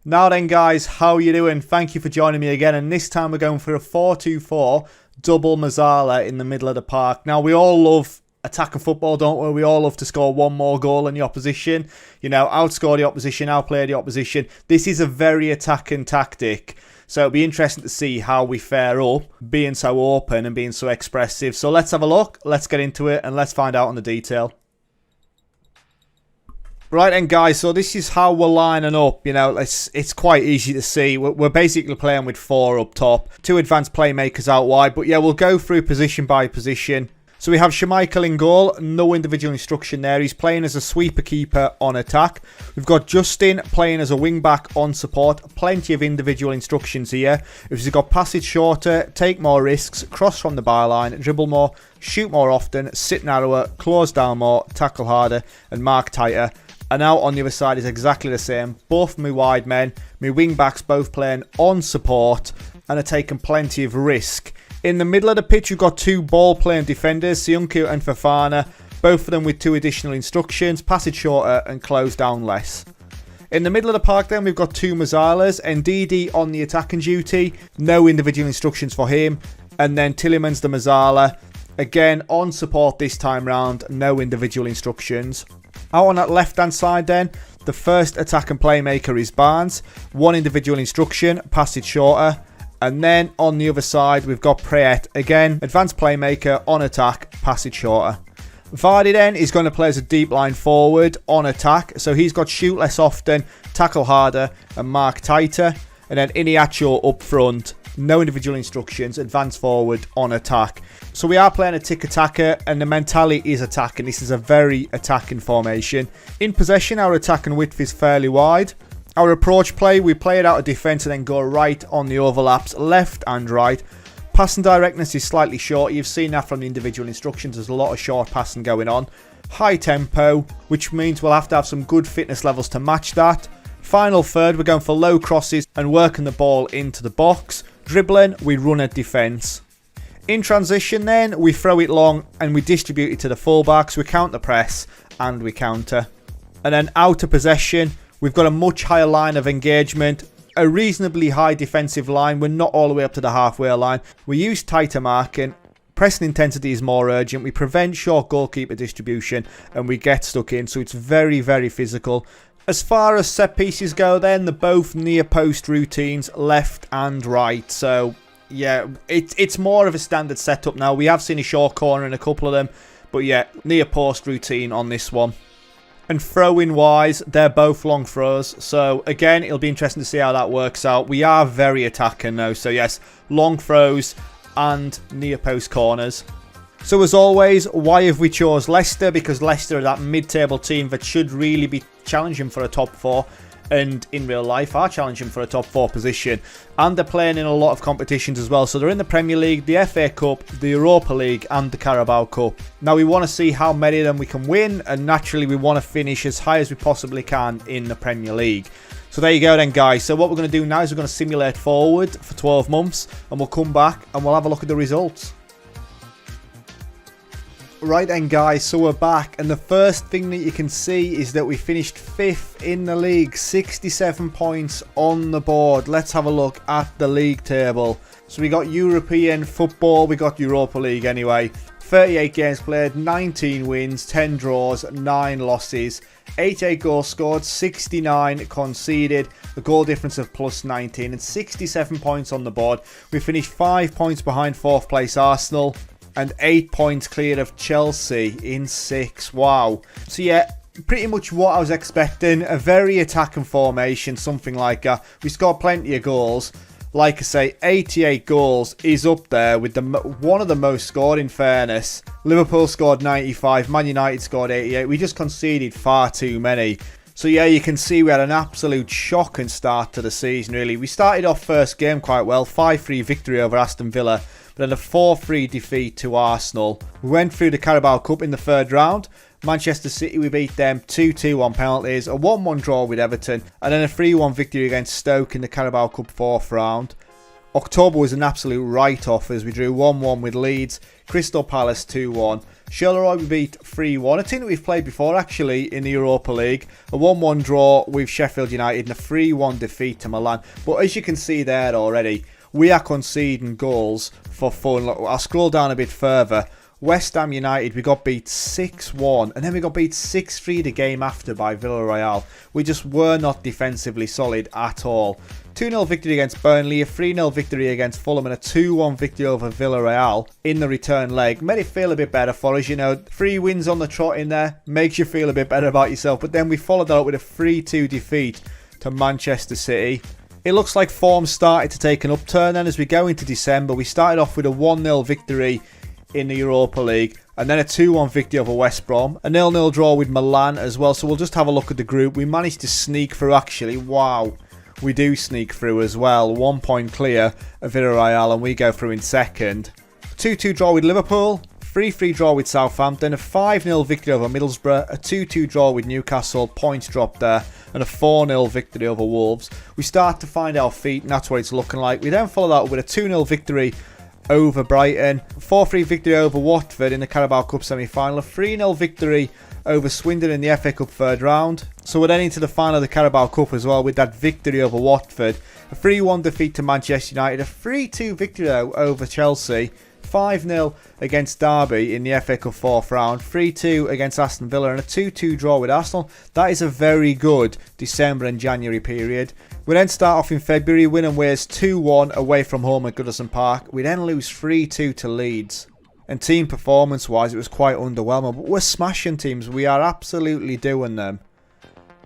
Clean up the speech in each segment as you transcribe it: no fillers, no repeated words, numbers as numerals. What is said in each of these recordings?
Now then guys, how you doing? Thank you for joining me again, and this time we're going for a 4-2-4 double MEZZALA in the middle of the park. Now we all love attacking football, don't we? We all love to score one more goal than the opposition. You know, outscore the opposition, outplay the opposition. This is a very attacking tactic. So it'll be interesting to see how we fare up, being so open and being so expressive. So let's have a look, let's get into it, and let's find out on the detail. Right then guys, so this is how we're lining up. You know, it's quite easy to see. We're basically playing with 4 up top, 2 advanced playmakers out wide. But yeah, we'll go through position by position. So we have Schmeichel in goal, no individual instruction there. He's playing as a sweeper keeper on attack. We've got Justin playing as a wing back on support. Plenty of individual instructions here. We've got passage shorter, take more risks, cross from the byline, dribble more, shoot more often, sit narrower, close down more, tackle harder, and mark tighter. And now on the other side is exactly the same. Both my wide men, my wing backs both playing on support and are taking plenty of risk. In the middle of the pitch, we've got 2 ball-playing defenders, Sionku and Fafana, both of them with 2 additional instructions, passage shorter and close down less. In the middle of the park then, we've got 2 MEZZALAs, Ndidi on the attacking duty, no individual instructions for him, and then Tillemans the MEZZALA, again on support this time round, no individual instructions. Out on that left-hand side then, the first attacking playmaker is Barnes. 1 individual instruction, passage shorter. And then on the other side, we've got Prayet. Again, advanced playmaker on attack, passage shorter. Vardy then is going to play as a deep line forward on attack. So he's got shoot less often, tackle harder, and mark tighter. And then Iniacho up front. No individual instructions, advance forward on attack. So we are playing a tick-attacker and the mentality is attacking. This is a very attacking formation. In possession, our attacking width is fairly wide. Our approach play, we play it out of defence and then go right on the overlaps, left and right. Passing directness is slightly short. You've seen that from the individual instructions. There's a lot of short passing going on. High tempo, which means we'll have to have some good fitness levels to match that. Final third, we're going for low crosses and working the ball into the box. Dribbling, we run at defence. In transition then, we throw it long and we distribute it to the fullbacks. We counter press and we counter. And then out of possession, we've got a much higher line of engagement. A reasonably high defensive line. We're not all the way up to the halfway line. We use tighter marking. Pressing intensity is more urgent. We prevent short goalkeeper distribution and we get stuck in. So it's very, very physical. As far as set pieces go then, they're both near post routines, left and right. So yeah, it's more of a standard setup now. We have seen a short corner in a couple of them, but yeah, near post routine on this one. And throwing wise, they're both long throws. So again, it'll be interesting to see how that works out. We are very attacking though. So yes, long throws and near post corners. So as always, why have we chose Leicester? Because Leicester are that mid-table team that should really be challenging for a top 4. And in real life are challenging for a top 4 position. And they're playing in a lot of competitions as well. So they're in the Premier League, the FA Cup, the Europa League and the Carabao Cup. Now we want to see how many of them we can win. And naturally we want to finish as high as we possibly can in the Premier League. So there you go then guys. So what we're going to do now is we're going to simulate forward for 12 months. And we'll come back and we'll have a look at the results. Right then guys, so we're back and the first thing that you can see is that we finished 5th in the league, 67 points on the board. Let's have a look at the league table. So we got European football, we got Europa League anyway. 38 games played, 19 wins, 10 draws, 9 losses, 88 goals scored, 69 conceded, a goal difference of plus 19 and 67 points on the board. We finished 5 points behind 4th place Arsenal. And 8 points clear of Chelsea in 6. Wow. So yeah, pretty much what I was expecting. A very attacking formation, something like that. We scored plenty of goals. Like I say, 88 goals is up there with one of the most scored in fairness. Liverpool scored 95, Man United scored 88. We just conceded far too many. So yeah, you can see we had an absolute shocking start to the season really. We started off first game quite well, 5-3 victory over Aston Villa. Then a 4-3 defeat to Arsenal. We went through the Carabao Cup in the 3rd round. Manchester City, we beat them 2-2 on penalties. A 1-1 draw with Everton. And then a 3-1 victory against Stoke in the Carabao Cup 4th round. October was an absolute write-off as we drew 1-1 with Leeds, Crystal Palace 2-1. Charleroi we beat 3-1, a team that we've played before actually in the Europa League. A 1-1 draw with Sheffield United and a 3-1 defeat to Milan. But as you can see there already, we are conceding goals for fun. Look, I'll scroll down a bit further. West Ham United, we got beat 6-1 and then we got beat 6-3 the game after by Villarreal. We just were not defensively solid at all. 2-0 victory against Burnley, a 3-0 victory against Fulham and a 2-1 victory over Villarreal in the return leg. Made it feel a bit better for us, you know. 3 wins on the trot in there, makes you feel a bit better about yourself. But then we followed that up with a 3-2 defeat to Manchester City. It looks like form started to take an upturn then as we go into December. We started off with a 1-0 victory in the Europa League and then a 2-1 victory over West Brom. A 0-0 draw with Milan as well. So we'll just have a look at the group. We managed to sneak through actually. Wow. We do sneak through as well. 1 point clear of Villarreal and we go through in second. 2-2 draw with Liverpool. 3-3 draw with Southampton. A 5-0 victory over Middlesbrough. A 2-2 draw with Newcastle. Points dropped there. And a 4-0 victory over Wolves. We start to find our feet and that's what it's looking like. We then follow that up with a 2-0 victory over Brighton. 4-3 victory over Watford in the Carabao Cup semi-final. A 3-0 victory over Swindon in the FA Cup third round. So we're then into the final of the Carabao Cup as well with that victory over Watford. A 3-1 defeat to Manchester United. A 3-2 victory though over Chelsea. 5-0 against Derby in the FA Cup fourth round. 3-2 against Aston Villa and a 2-2 draw with Arsenal. That is a very good December and January period. We then start off in February, winning Wales 2-1 away from home at Goodison Park. We then lose 3-2 to Leeds. And team performance wise, it was quite underwhelming. But we're smashing teams. We are absolutely doing them.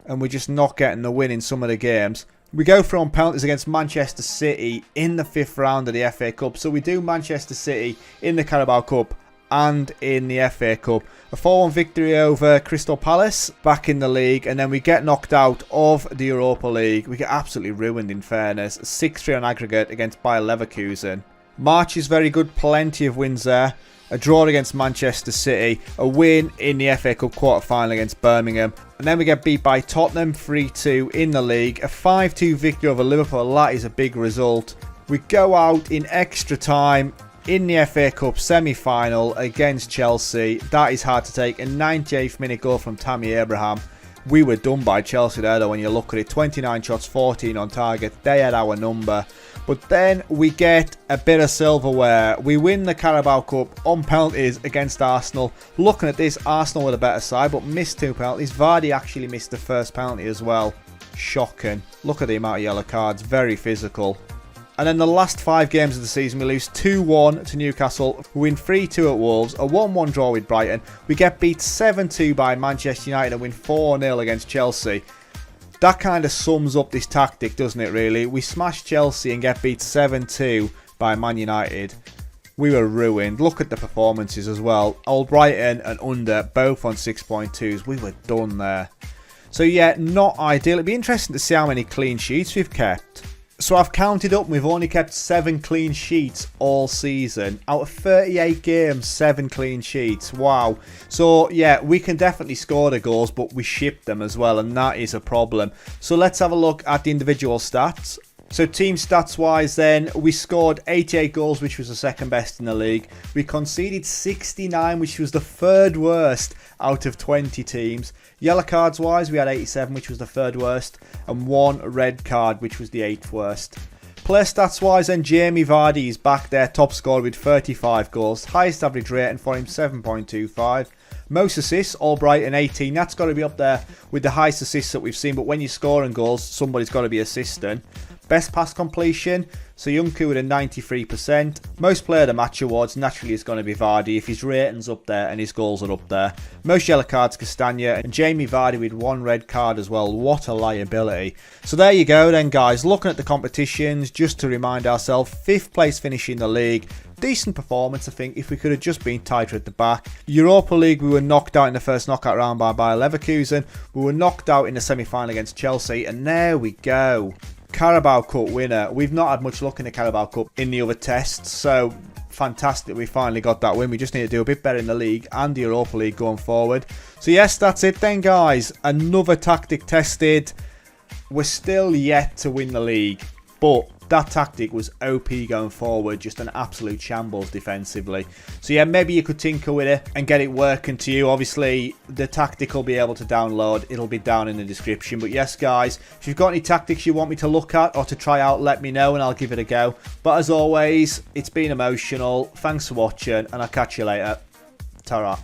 And we're just not getting the win in some of the games. We go for on penalties against Manchester City in the 5th round of the FA Cup. So we do Manchester City in the Carabao Cup and in the FA Cup. A 4-1 victory over Crystal Palace back in the league. And then we get knocked out of the Europa League. We get absolutely ruined in fairness. 6-3 on aggregate against Bayer Leverkusen. March is very good. Plenty of wins there. A draw against Manchester City, a win in the FA Cup quarter-final against Birmingham. And then we get beat by Tottenham 3-2 in the league. A 5-2 victory over Liverpool, that is a big result. We go out in extra time in the FA Cup semi-final against Chelsea. That is hard to take. A 98th minute goal from Tammy Abraham. We were done by Chelsea there though when you look at it. 29 shots, 14 on target. They had our number. But then we get a bit of silverware. We win the Carabao Cup on penalties against Arsenal. Looking at this, Arsenal were the better side, but missed 2 penalties. Vardy actually missed the first penalty as well. Shocking. Look at the amount of yellow cards. Very physical. And then the last 5 games of the season, we lose 2-1 to Newcastle. We win 3-2 at Wolves. A 1-1 draw with Brighton. We get beat 7-2 by Manchester United and win 4-0 against Chelsea. That kind of sums up this tactic, doesn't it, really? We smash Chelsea and get beat 7-2 by Man United. We were ruined. Look at the performances as well. Old Brighton and Under, both on 6.2s. We were done there. So, yeah, not ideal. It'd be interesting to see how many clean sheets we've kept. So I've counted up and we've only kept 7 clean sheets all season. Out of 38 games, 7 clean sheets. Wow. So yeah, we can definitely score the goals, but we ship them as well, and that is a problem. So let's have a look at the individual stats. So team stats wise then, we scored 88 goals, which was the second best in the league. We conceded 69, which was the third worst out of 20 teams. Yellow cards wise, we had 87, which was the third worst. And 1 red card, which was the 8th worst. Player stats wise then, Jamie Vardy is back there, top scorer with 35 goals. Highest average rating for him, 7.25. Most assists, Albright and 18. That's got to be up there with the highest assists that we've seen. But when you're scoring goals, somebody's got to be assisting. Best pass completion, so Youngku with a 93%. Most player of the match awards, naturally is going to be Vardy if his rating's up there and his goals are up there. Most yellow cards, Castagna, and Jamie Vardy with 1 red card as well. What a liability. So there you go then, guys. Looking at the competitions, just to remind ourselves, 5th place finish in the league. Decent performance, I think, if we could have just been tighter at the back. Europa League, we were knocked out in the first knockout round by Bayer Leverkusen. We were knocked out in the semi-final against Chelsea, and there we go. Carabao Cup winner. We've not had much luck in the Carabao Cup in the other tests, so fantastic we finally got that win. We just need to do a bit better in the league and the Europa League going forward. So yes, that's it then, guys. Another tactic tested. We're still yet to win the league, but that tactic was OP going forward, just an absolute shambles defensively. So yeah, maybe you could tinker with it and get it working to you. Obviously, the tactic will be able to download. It'll be down in the description. But yes, guys, if you've got any tactics you want me to look at or to try out, let me know and I'll give it a go. But as always, it's been emotional. Thanks for watching and I'll catch you later. Ta-ra.